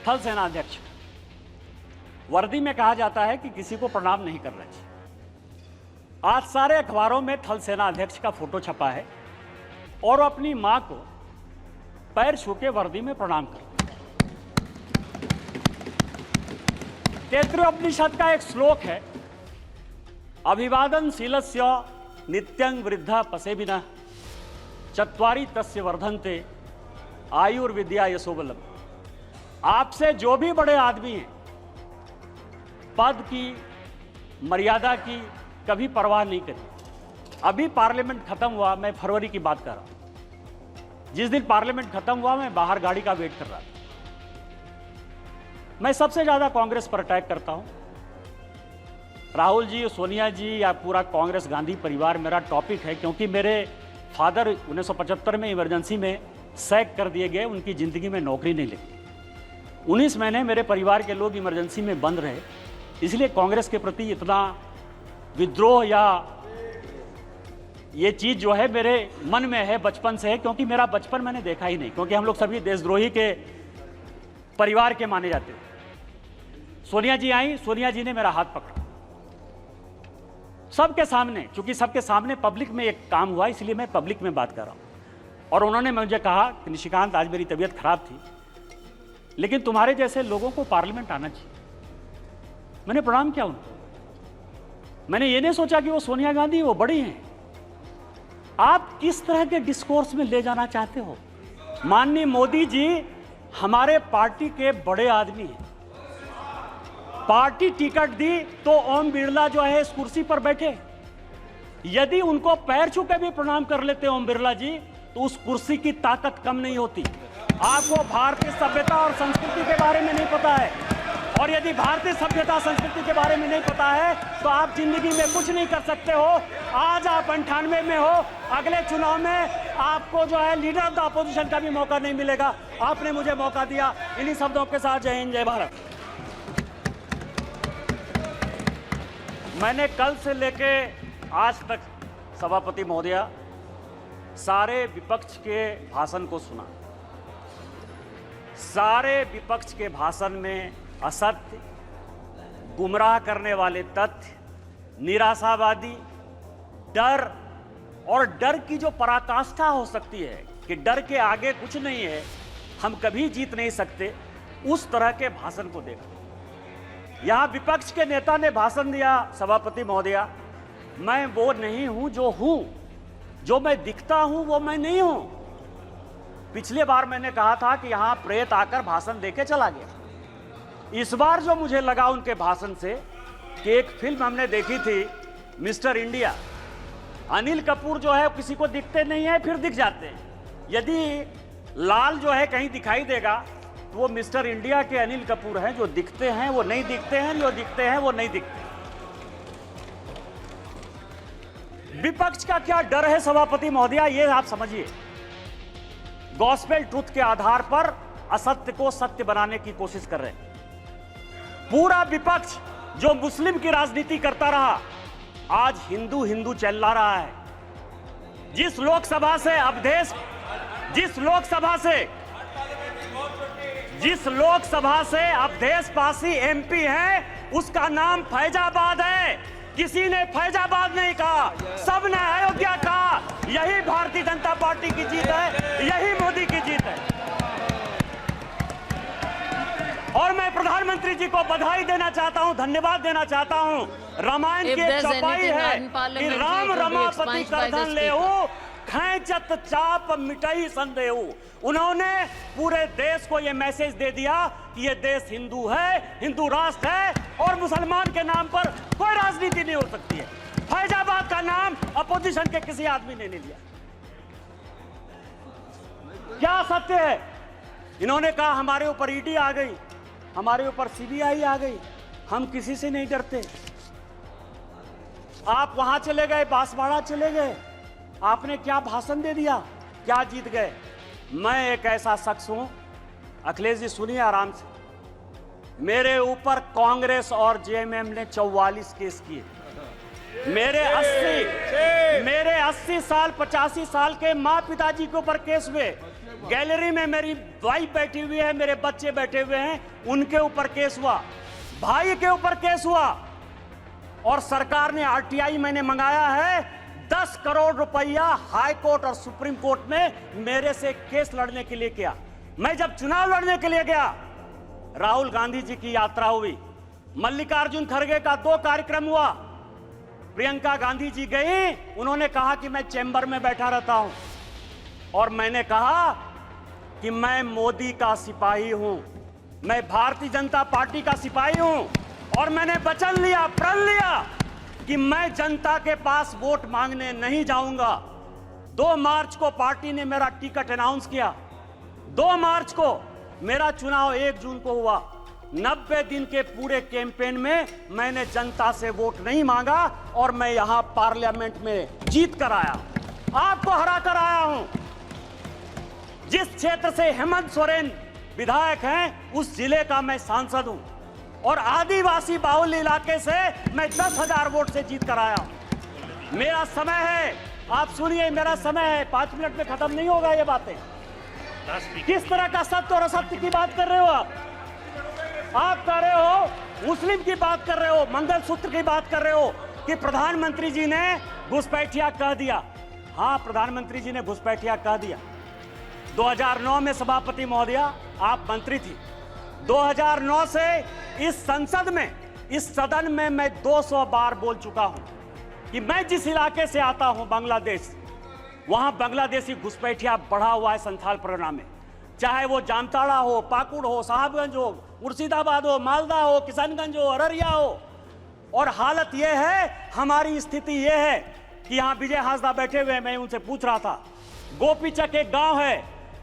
थल सेनाध्यक्ष, वर्दी में कहा जाता है कि किसी को प्रणाम नहीं करना चाहिए। आज सारे अखबारों में थल सेनाध्यक्ष का फोटो छपा है और अपनी मां को पैर छू के वर्दी में प्रणाम कर। तैत्तिरीयोपनिषद का एक श्लोक है, अभिवादन शीलस्य नित्यं वृद्धा पसेबिनः चत्वारि तस्य वर्धन्ते आयुर्विद्या यशोबलम। आपसे जो भी बड़े आदमी हैं, पद की, मर्यादा की कभी परवाह नहीं करी। अभी पार्लियामेंट खत्म हुआ, मैं फरवरी की बात कर रहा हूं। जिस दिन पार्लियामेंट खत्म हुआ मैं बाहर गाड़ी का वेट कर रहा था। मैं सबसे ज्यादा कांग्रेस पर अटैक करता हूं। राहुल जी, सोनिया जी या पूरा कांग्रेस गांधी परिवार मेरा टॉपिक है, क्योंकि मेरे फादर 1975 में इमरजेंसी में सैक कर दिए गए, उनकी जिंदगी में नौकरी नहीं लगी। 19 महीने मेरे परिवार के लोग इमरजेंसी में बंद रहे, इसलिए कांग्रेस के प्रति इतना विद्रोह या ये चीज जो है मेरे मन में है, बचपन से है, क्योंकि मेरा बचपन मैंने देखा ही नहीं, क्योंकि हम लोग सभी देशद्रोही के परिवार के माने जाते थे। सोनिया जी आई, सोनिया जी ने मेरा हाथ पकड़ा सबके सामने, क्योंकि सबके सामने पब्लिक में एक काम हुआ, इसलिए मैं पब्लिक में बात कर रहा हूं। और उन्होंने मुझे कहा कि निशिकांत, आज मेरी तबीयत खराब थी, लेकिन तुम्हारे जैसे लोगों को पार्लियामेंट आना चाहिए। मैंने प्रणाम किया उनको। मैंने ये नहीं सोचा कि वो सोनिया गांधी, वो बड़ी हैं। आप किस तरह के डिस्कोर्स में ले जाना चाहते हो? माननीय मोदी जी हमारे पार्टी के बड़े आदमी हैं। पार्टी टिकट दी तो ओम बिरला जो है इस कुर्सी पर बैठे। यदि उनको पैर छू के भी प्रणाम कर लेते ओम बिरला जी, तो उस कुर्सी की ताकत कम नहीं होती। आपको भारतीय सभ्यता और संस्कृति के बारे में नहीं पता है, और यदि भारतीय सभ्यता संस्कृति के बारे में नहीं पता है तो आप जिंदगी में कुछ नहीं कर सकते हो। आज आप 98 में हो, अगले चुनाव में आपको जो है लीडर ऑफ द अपोजिशन का भी मौका नहीं मिलेगा। आपने मुझे मौका दिया। इन्हीं शब्दों के साथ जय हिंद, जय भारत। मैंने कल से लेके आज तक सभापति महोदया सारे विपक्ष के भाषण को सुना। सारे विपक्ष के भाषण में असत्य, गुमराह करने वाले तथ्य, निराशावादी, डर, और डर की जो पराकाष्ठा हो सकती है कि डर के आगे कुछ नहीं है, हम कभी जीत नहीं सकते, उस तरह के भाषण को देखा। यहां विपक्ष के नेता ने भाषण दिया, सभापति महोदया, मैं वो नहीं हूं जो हूं, जो मैं दिखता हूं वो मैं नहीं हूं। पिछली बार मैंने कहा था कि यहां प्रेत आकर भाषण देके चला गया। इस बार जो मुझे लगा उनके भाषण से कि एक फिल्म हमने देखी थी मिस्टर इंडिया, अनिल कपूर जो है किसी को दिखते नहीं है, फिर दिख जाते हैं। यदि लाल जो है कहीं दिखाई देगा तो वो मिस्टर इंडिया के अनिल कपूर हैं, जो दिखते हैं वो नहीं दिखते हैं, जो दिखते हैं वो नहीं दिखते। विपक्ष का क्या डर है सभापति महोदया, ये आप समझिए। गॉस्पेल ट्रुथ के आधार पर असत्य को सत्य बनाने की कोशिश कर रहे हैं। पूरा विपक्ष जो मुस्लिम की राजनीति करता रहा, आज हिंदू हिंदू चिल्ला रहा है। जिस लोकसभा से अवधेश, जिस लोकसभा से अवधेश पासी एमपी है, उसका नाम फैजाबाद है। किसी ने फैजाबाद नहीं कहा, सबने अयोध्या कहा। यही भारतीय जनता पार्टी की जीत है, यही मोदी की जीत है। और मैं प्रधानमंत्री जी को बधाई देना चाहता हूं, धन्यवाद देना चाहता हूं। रामायण की चौपाई है कि राम रमापति करधन लेहु, खैंचत चाप मिटाई संदेहु। उन्होंने पूरे देश को यह मैसेज दे दिया कि यह देश हिंदू है, हिंदू राष्ट्र है, और मुसलमान के नाम पर कोई राजनीति नहीं हो सकती है। फैजाबाद का नाम अपोजिशन के किसी आदमी ने नहीं लिया। क्या सत्य है? इन्होंने कहा हमारे ऊपर ईडी आ गई, हमारे ऊपर सीबीआई आ गई, हम किसी से नहीं डरते। आप वहां चले गए, बांसवाड़ा चले गए, आपने क्या भाषण दे दिया, क्या जीत गए? मैं एक ऐसा शख्स हूं, अखिलेश जी सुनिए आराम से, मेरे ऊपर कांग्रेस और जेएमएम ने 44 केस किए। मेरे 80 साल 85 साल के माँ पिताजी के ऊपर केस हुए। गैलरी में मेरी वाइफ बैठी हुई है, मेरे बच्चे बैठे हुए हैं, उनके ऊपर केस हुआ, भाई के ऊपर केस हुआ, और सरकार ने आरटीआई मैंने मंगाया है 10 करोड़ रुपया हाई कोर्ट और सुप्रीम कोर्ट में मेरे से केस लड़ने के लिए किया। मैं जब चुनाव लड़ने के लिए गया, राहुल गांधी जी की यात्रा हुई, मल्लिकार्जुन खड़गे का 2 कार्यक्रम हुआ, प्रियंका गांधी जी गई, उन्होंने कहा कि मैं चैम्बर में बैठा रहता हूं, और मैंने कहा कि मैं मोदी का सिपाही हूं, मैं भारतीय जनता पार्टी का सिपाही हूं, और मैंने वचन लिया, प्रण लिया कि मैं जनता के पास वोट मांगने नहीं जाऊंगा। 2 मार्च को पार्टी ने मेरा टिकट अनाउंस किया, 2 मार्च को, मेरा चुनाव 1 जून को हुआ। 90 दिन के पूरे कैंपेन में मैंने जनता से वोट नहीं मांगा, और मैं यहां पार्लियामेंट में जीत कर आया, आपको हरा कर आया हूं। जिस क्षेत्र से हेमंत सोरेन विधायक हैं, उस जिले का मैं सांसद हूं, और आदिवासी बाहुल्य इलाके से मैं 10,000 वोट से जीत कर आया हूं। मेरा समय है, आप सुनिए, मेरा समय है, 5 मिनट में खत्म नहीं होगा ये बातें। किस तरह का सत्य और असत्य की बात कर रहे हो आप कह रहे हो, मुस्लिम की बात कर रहे हो, मंगलसूत्र की बात कर रहे हो कि प्रधानमंत्री जी ने घुसपैठिया कह दिया। हाँ, प्रधानमंत्री जी ने घुसपैठिया कह दिया। 2009 में सभापति महोदया आप मंत्री थी, 2009 से इस संसद में, इस सदन में मैं 200 बार बोल चुका हूं कि मैं जिस इलाके से आता हूं, बांग्लादेश, वहां बांग्लादेशी घुसपैठिया बढ़ा हुआ है संथाल परगना में, चाहे वो जामताड़ा हो, पाकुड़ हो, साहबगंज हो, मुर्शिदाबाद हो, मालदा हो, किशनगंज हो, अररिया हो। और हालत यह है, हमारी स्थिति यह है कि यहां विजय हांसदा बैठे हुए हैं, मैं उनसे पूछ रहा था, गोपीचक एक गांव है,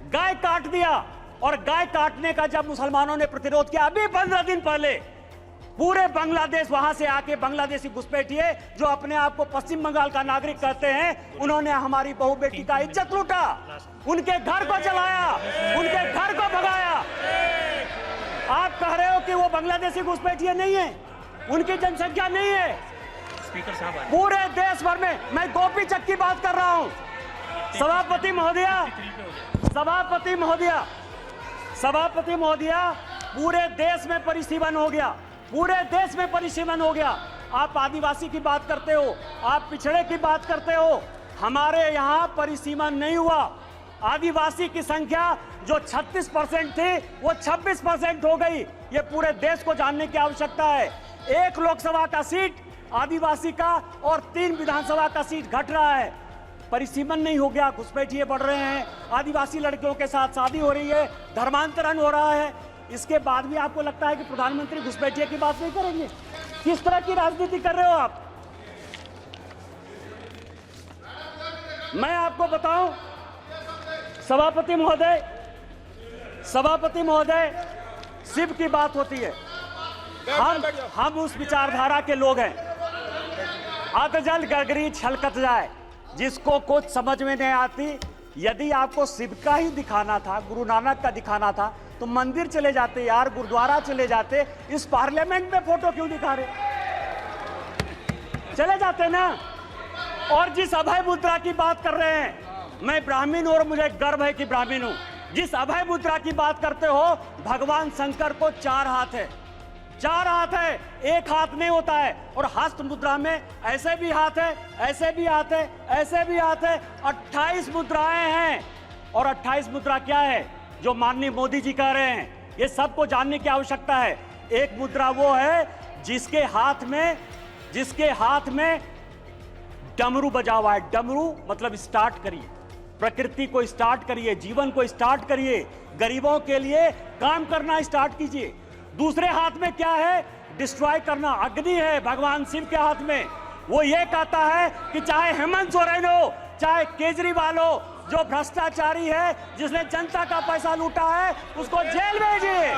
गाय काट दिया, और गाय काटने का जब मुसलमानों ने प्रतिरोध किया, अभी 15 दिन पहले पूरे बांग्लादेश, वहां से आके बांग्लादेशी घुसपैठिए जो अपने आप को पश्चिम बंगाल का नागरिक कहते हैं, उन्होंने हमारी बहू बेटी का इज्जत लूटा, उनके घर को जलाया, उनके घर को भगाया। आप कह रहे हो कि वो बांग्लादेशी घुसपैठिए नहीं है, उनकी जनसंख्या नहीं है। स्पीकर साहब, पूरे देश भर में, मैं गोपीचक की बात कर रहा हूं, सभापति महोदया, सभापति महोदया, सभापति महोदया, पूरे देश में परिसीमन हो गया, पूरे देश में परिसीमन हो गया। आप आदिवासी की बात करते हो, आप पिछड़े की बात करते हो, हमारे यहां परिसीमन नहीं हुआ। आदिवासी की संख्या जो 36% थी, वो 26% हो गई। ये पूरे देश को जानने की आवश्यकता है। 1 लोकसभा का सीट आदिवासी का और 3 विधानसभा का सीट घट रहा है। परिसीमन नहीं हो गया, घुसपैठिए बढ़ रहे हैं, आदिवासी लड़कियों के साथ शादी हो रही है, धर्मांतरण हो रहा है। इसके बाद भी आपको लगता है कि प्रधानमंत्री घुसपैठिए की बात नहीं करेंगे? किस तरह की राजनीति कर रहे हो आप? मैं आपको बताऊं, सभापति महोदय, सभापति महोदय, शिव की बात होती है, हम उस विचारधारा के लोग हैं। अतजल गगरी छलकत जाए, जिसको कुछ समझ में नहीं आती। यदि आपको शिव का ही दिखाना था, गुरु नानक का दिखाना था, तो मंदिर चले जाते यार, गुरुद्वारा चले जाते। इस पार्लियामेंट में फोटो क्यों दिखा रहे? चले जाते ना। और जिस अभय मुद्रा की बात कर रहे हैं, मैं ब्राह्मण हूं और मुझे गर्व है कि ब्राह्मण हूं। जिस अभय मुद्रा की बात करते हो, भगवान शंकर को 4 हाथ है, 4 हाथ है, 1 हाथ नहीं होता है। और हस्त मुद्रा में ऐसे भी हाथ है, ऐसे भी हाथ है, ऐसे भी हाथ है, 28 मुद्राएं हैं। और 28 मुद्रा क्या है जो माननीय मोदी जी कह रहे हैं, ये सबको जानने की आवश्यकता है। एक मुद्रा वो है जिसके हाथ में डमरू बजा हुआ है। डमरू मतलब स्टार्ट करिए, प्रकृति को स्टार्ट करिए, जीवन को स्टार्ट करिए, गरीबों के लिए काम करना स्टार्ट कीजिए। दूसरे हाथ में क्या है? डिस्ट्रॉय करना, अग्नि है भगवान शिव के हाथ में। वो ये कहता है कि चाहे हेमंत सोरेन हो, चाहे केजरीवाल हो, जो भ्रष्टाचारी है, जिसने जनता का पैसा लूटा है, उसको जेल भेजिए।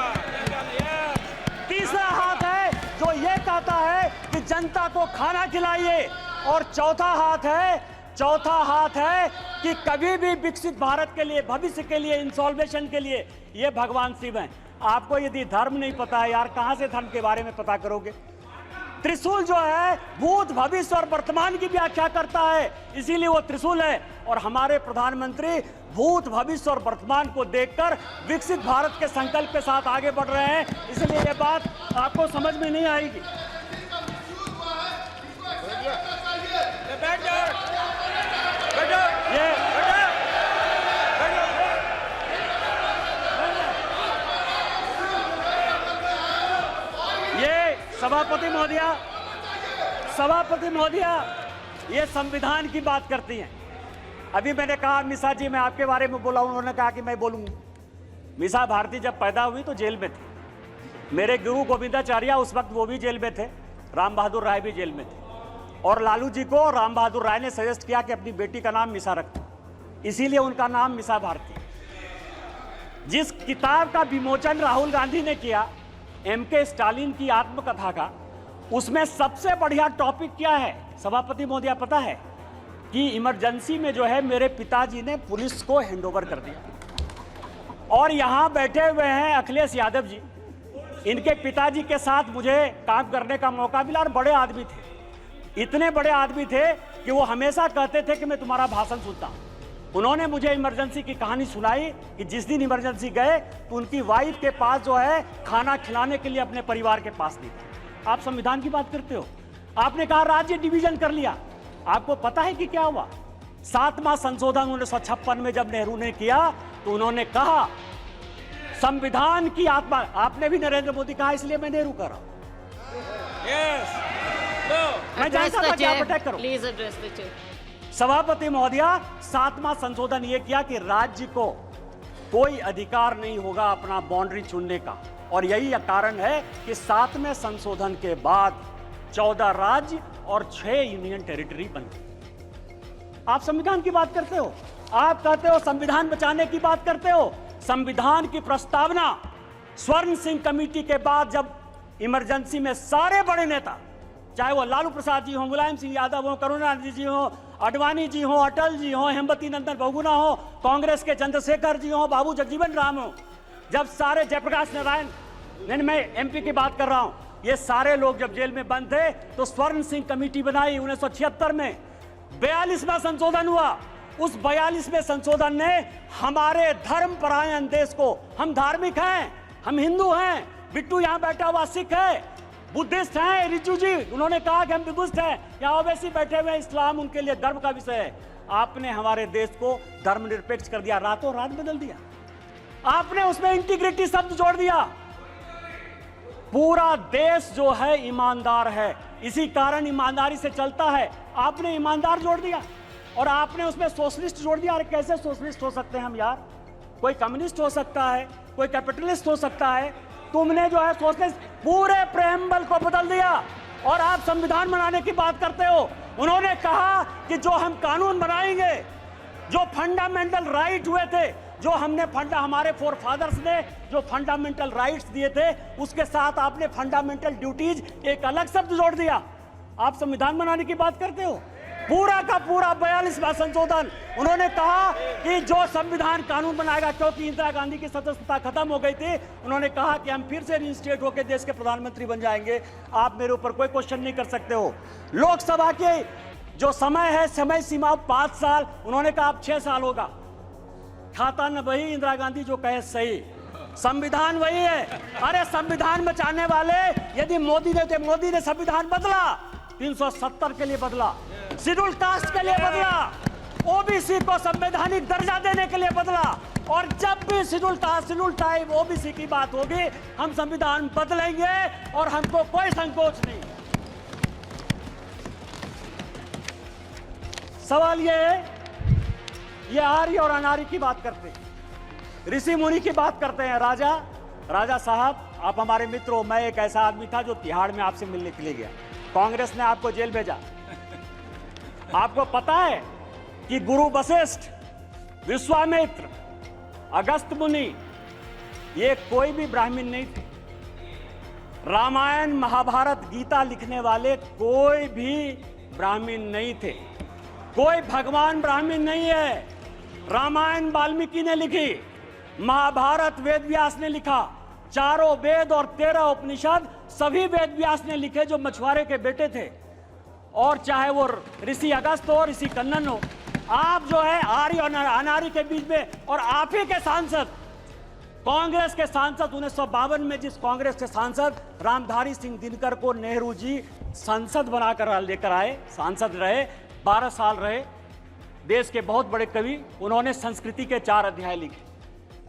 तीसरा हाथ है जो ये कहता है कि जनता को खाना खिलाइए। और चौथा हाथ है कि कभी भी विकसित भारत के लिए, भविष्य के लिए, इंसॉल्वेशन के लिए, ये भगवान शिव हैं। आपको यदि धर्म नहीं पता है यार, कहां से धर्म के बारे में पता करोगे? त्रिशूल जो है भूत, भविष्य और वर्तमान की व्याख्या करता है, इसीलिए वो त्रिशूल है। और हमारे प्रधानमंत्री भूत, भविष्य और वर्तमान को देखकर विकसित भारत के संकल्प के साथ आगे बढ़ रहे हैं। इसलिए ये बात आपको समझ में नहीं आएगी। ये सभापति महोदया ये संविधान की बात करती हैं। अभी मैंने कहा मिसा जी मैं आपके बारे में बोला, उन्होंने कहा कि मैं बोलूंगा। मिसा भारती जब पैदा हुई तो जेल में थी। मेरे गुरु गोविंदाचार्य उस वक्त वो भी जेल में थे, राम बहादुर राय भी जेल में थे, और लालू जी को राम बहादुर राय ने सजेस्ट किया कि अपनी बेटी का नाम मिसा रखो, इसीलिए उनका नाम मिसा भारती। जिस किताब का विमोचन राहुल गांधी ने किया, MK स्टालिन की आत्मकथा का, उसमें सबसे बढ़िया टॉपिक क्या है सभापति महोदया पता है? कि इमरजेंसी में जो है मेरे पिताजी ने पुलिस को हैंडओवर कर दिया। और यहां बैठे हुए हैं अखिलेश यादव जी, इनके पिताजी के साथ मुझे काम करने का मौका मिला, और बड़े आदमी थे, इतने बड़े आदमी थे कि वो हमेशा कहते थे कि मैं तुम्हारा भाषण सुनता हूं। उन्होंने मुझे इमरजेंसी की कहानी सुनाई कि जिस दिन इमरजेंसी गए तो उनकी वाइफ के पास जो है खाना खिलाने के लिए अपने परिवार के पास नहीं था। आप संविधान की बात करते हो, आपने कहा राज्य डिवीजन कर लिया। आपको पता है कि क्या हुआ? 7वां संशोधन 1956 में जब नेहरू ने किया तो उन्होंने कहा संविधान की आत्मा, आपने भी नरेंद्र मोदी कहा इसलिए मैं नेहरू कर रहा हूं। मैं जानता था कि आप अटैक करो। Please address the chair. सभापति महोदया 7वां संशोधन यह किया कि राज्य को कोई अधिकार नहीं होगा अपना बाउंड्री चुनने का, और यही कारण है कि 7वें संशोधन के बाद 14 राज्य और 6 यूनियन टेरिटरी बन गई। आप संविधान की बात करते हो, आप कहते हो संविधान बचाने की बात करते हो। संविधान की प्रस्तावना स्वर्ण सिंह कमेटी के बाद जब इमरजेंसी में सारे बड़े नेता, चाहे वो लालू प्रसाद जी हो, मुलायम सिंह यादव हो, करुणानिधि जी हो, अडवाणी जी हो, अटल जी हो, हेमवती नंदन बहुगुणा हो, कांग्रेस के चंद्रशेखर जी हो, बाबू जगजीवन राम हो, जब सारे जयप्रकाश नारायण, मैं MP की बात कर रहा हूं, ये सारे लोग जब जेल में बंद थे तो स्वर्ण सिंह कमेटी बनाई 1976 में। 42वां संशोधन हुआ। उस 42वें संशोधन ने हमारे धर्मपरायण देश को, हम धार्मिक हैं, हम हिंदू हैं, बिट्टू यहां बैठा हुआ सिख है, बुद्धिस्ट हैं, रिजू जी उन्होंने कहा कि हम बुद्धिस्ट हैं, यहाँ ओवैसी बैठे हुए इस्लाम उनके लिए गर्व का विषय है। आपने हमारे देश को धर्मनिरपेक्ष कर दिया, रातों रात बदल दिया। आपने उसमें इंटीग्रिटी शब्द जोड़ दिया। पूरा देश जो है ईमानदार है, इसी कारण ईमानदारी से चलता है। आपने ईमानदार जोड़ दिया और आपने उसमें सोशलिस्ट जोड़ दिया। अरे कैसे सोशलिस्ट हो सकते हैं हम यार? कोई कम्युनिस्ट हो सकता है, कोई कैपिटलिस्ट हो सकता है, तुमने जो है सोशलिस्ट पूरे प्रेम्बल को बदल दिया और आप संविधान बनाने की बात करते हो। उन्होंने कहा कि जो हम कानून बनाएंगे, जो फंडामेंटल राइट हुए थे, जो हमने हमारे फोर फादर्स ने जो फंडामेंटल राइट्स दिए थे, उसके साथ आपने फंडामेंटल ड्यूटीज एक अलग शब्द जोड़ दिया। आप संविधान बनाने की बात करते हो। पूरा का पूरा 42वां संशोधन, उन्होंने कहा कि जो संविधान कानून बनाएगा, क्योंकि इंदिरा गांधी की सदस्यता खत्म हो गई थी, उन्होंने कहा कि हम फिर से रीइंस्टेट होकर देश के प्रधानमंत्री बन जाएंगे। आप मेरे ऊपर कोई क्वेश्चन नहीं कर सकते हो। लोकसभा के जो समय है, समय सीमा 5 साल, उन्होंने कहा अब 6 साल होगा। खाता न वही इंदिरा गांधी जो कहे सही, संविधान वही है। अरे संविधान बचाने वाले यदि मोदी ने संविधान बदला, 370 के लिए बदला, शेड्यूल कास्ट के लिए बदला, ओबीसी को संवैधानिक दर्जा देने के लिए बदला, और जब भी schedule caste, schedule tribe, OBC की बात होगी, हम संविधान बदलेंगे और हमको कोई संकोच नहीं। सवाल ये है, ये आर्य और अनार्य की बात करते हैं, ऋषि मुनि की बात करते हैं। राजा साहब, आप हमारे मित्र हो। मैं एक ऐसा आदमी था जो तिहाड़ में आपसे मिलने के लिए गया, कांग्रेस ने आपको जेल भेजा। आपको पता है कि गुरु वशिष्ठ, विश्वामित्र, अगस्त मुनि, ये कोई भी ब्राह्मण नहीं थे। रामायण, महाभारत, गीता लिखने वाले कोई भी ब्राह्मण नहीं थे। कोई भगवान ब्राह्मण नहीं है। रामायण वाल्मीकि ने लिखी, महाभारत वेद व्यास ने लिखा, चारों वेद और 13 उपनिषद सभी वेद व्यास ने लिखे, जो मछुआरे के बेटे थे। और चाहे वो ऋषि अगस्त हो, ऋषि कन्नन हो, आप जो है आर्य और अनार्य के बीच में, और आप ही के सांसद, कांग्रेस के सांसद 1952 में जिस कांग्रेस के सांसद रामधारी सिंह दिनकर को नेहरू जी संसद बनाकर लेकर आए, सांसद रहे, 12 साल रहे, देश के बहुत बड़े कवि, उन्होंने संस्कृति के 4 अध्याय लिखे।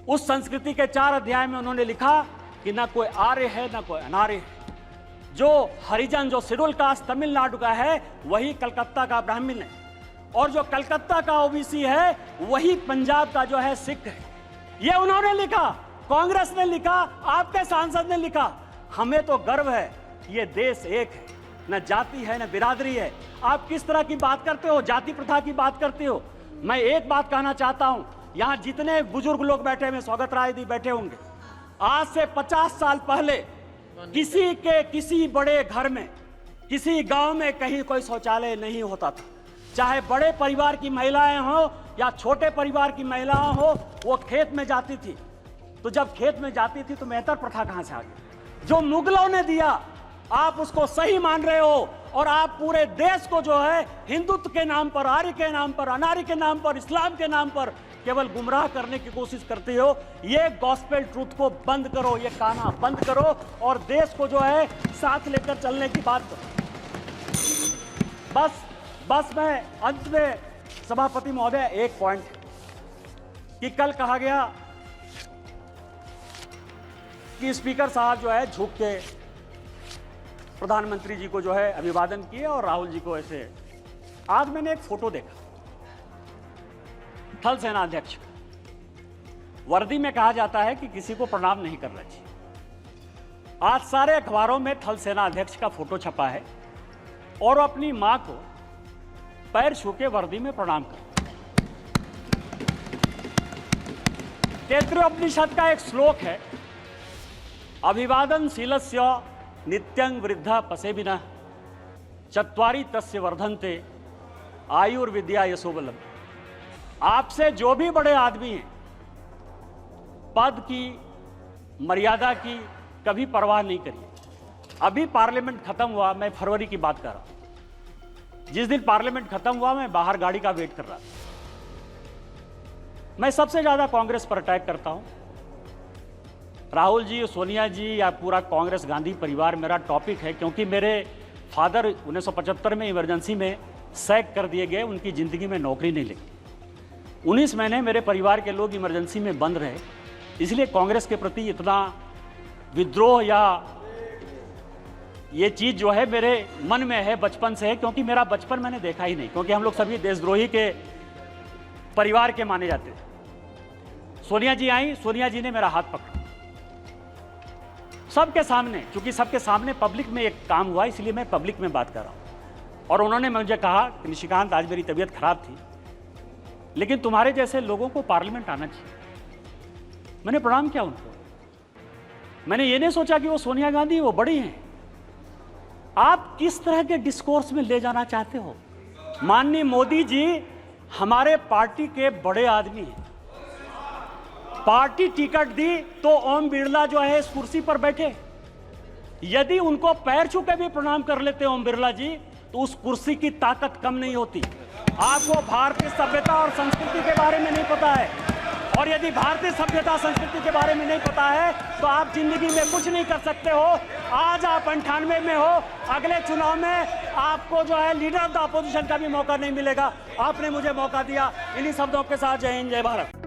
उस संस्कृति के 4 अध्याय में उन्होंने लिखा कि ना कोई आर्य है ना कोई अनार्य है। जो हरिजन, जो शेड्यूल कास्ट तमिलनाडु का है, वही कलकत्ता का ब्राह्मण है, और जो कलकत्ता का ओबीसी है वही पंजाब का जो है सिख है। ये उन्होंने लिखा, कांग्रेस ने लिखा, आपके सांसद ने लिखा। हमें तो गर्व है कि ये देश एक है, न जाति है न बिरादरी है। आप किस तरह की बात करते हो, जाति प्रथा की बात करते हो। मैं एक बात कहना चाहता हूं, यहां जितने बुजुर्ग लोग बैठे हुए, स्वागत राय जी बैठे होंगे, आज से 50 साल पहले किसी बड़े घर में, किसी गांव में कहीं कोई शौचालय नहीं होता था। चाहे बड़े परिवार की महिलाएं हो या छोटे परिवार की महिलाएं हो, वो खेत में जाती थी। तो जब खेत में जाती थी तो मेहतर प्रथा कहां से आ गई? जो मुगलों ने दिया, आप उसको सही मान रहे हो, और आप पूरे देश को जो है हिंदुत्व के नाम पर, आर्य के नाम पर, अनार्य के नाम पर, इस्लाम के नाम पर केवल गुमराह करने की कोशिश करते हो। ये गॉस्पेल ट्रूथ को बंद करो, ये काना बंद करो, और देश को जो है साथ लेकर चलने की बात करो। बस मैं अंत में, सभापति महोदय, एक पॉइंट कि कल कहा गया कि स्पीकर साहब जो है झुक के प्रधानमंत्री जी को जो है अभिवादन किए और राहुल जी को ऐसे। आज मैंने एक फोटो देखा थल सेना अध्यक्ष, वर्दी में कहा जाता है कि किसी को प्रणाम नहीं करना चाहिए। आज सारे अखबारों में थल सेना अध्यक्ष का फोटो छपा है, और अपनी मां को पैर छू के वर्दी में प्रणाम कर। तैत्तिरीयोपनिषद का एक श्लोक है, अभिवादनशीलस्य नित्यं वृद्धा पसेबिनः चत्वारि तस्य वर्धन्ते आयुर्विद्या यशोबलम्। आपसे जो भी बड़े आदमी हैं, पद की, मर्यादा की कभी परवाह नहीं करिए। अभी पार्लियामेंट खत्म हुआ, मैं फरवरी की बात कर रहा हूं। जिस दिन पार्लियामेंट खत्म हुआ, मैं बाहर गाड़ी का वेट कर रहा था। मैं सबसे ज्यादा कांग्रेस पर अटैक करता हूं। राहुल जी, सोनिया जी या पूरा कांग्रेस गांधी परिवार मेरा टॉपिक है, क्योंकि मेरे फादर 1975 में इमरजेंसी में सैक कर दिए गए, उनकी ज़िंदगी में नौकरी नहीं लगी। 19 महीने मेरे परिवार के लोग इमरजेंसी में बंद रहे, इसलिए कांग्रेस के प्रति इतना विद्रोह या ये चीज़ जो है मेरे मन में है, बचपन से है, क्योंकि मेरा बचपन मैंने देखा ही नहीं, क्योंकि हम लोग सभी देशद्रोही के परिवार के माने जाते थे। सोनिया जी आई, सोनिया जी ने मेरा हाथ पकड़ा सबके सामने, क्योंकि सबके सामने पब्लिक में एक काम हुआ, इसलिए मैं पब्लिक में बात कर रहा हूं। और उन्होंने मुझे कहा कि निशिकांत, आज मेरी तबीयत खराब थी, लेकिन तुम्हारे जैसे लोगों को पार्लियामेंट आना चाहिए। मैंने प्रणाम किया उनको। मैंने ये नहीं सोचा कि वो सोनिया गांधी, वो बड़ी हैं। आप किस तरह के डिस्कोर्स में ले जाना चाहते हो? माननीय मोदी जी हमारे पार्टी के बड़े आदमी हैं। पार्टी टिकट दी तो ओम बिरला जो है इस कुर्सी पर बैठे। यदि उनको पैर छू के भी प्रणाम कर लेते ओम बिरला जी, तो उस कुर्सी की ताकत कम नहीं होती। आपको भारतीय सभ्यता और संस्कृति के बारे में नहीं पता है, और यदि भारतीय सभ्यता संस्कृति के बारे में नहीं पता है तो आप जिंदगी में कुछ नहीं कर सकते हो। आज आप 98 में हो, अगले चुनाव में आपको जो है लीडर ऑफ द अपोजिशन का भी मौका नहीं मिलेगा। आपने मुझे मौका दिया। इन्हीं शब्दों के साथ जय हिंद, जय भारत।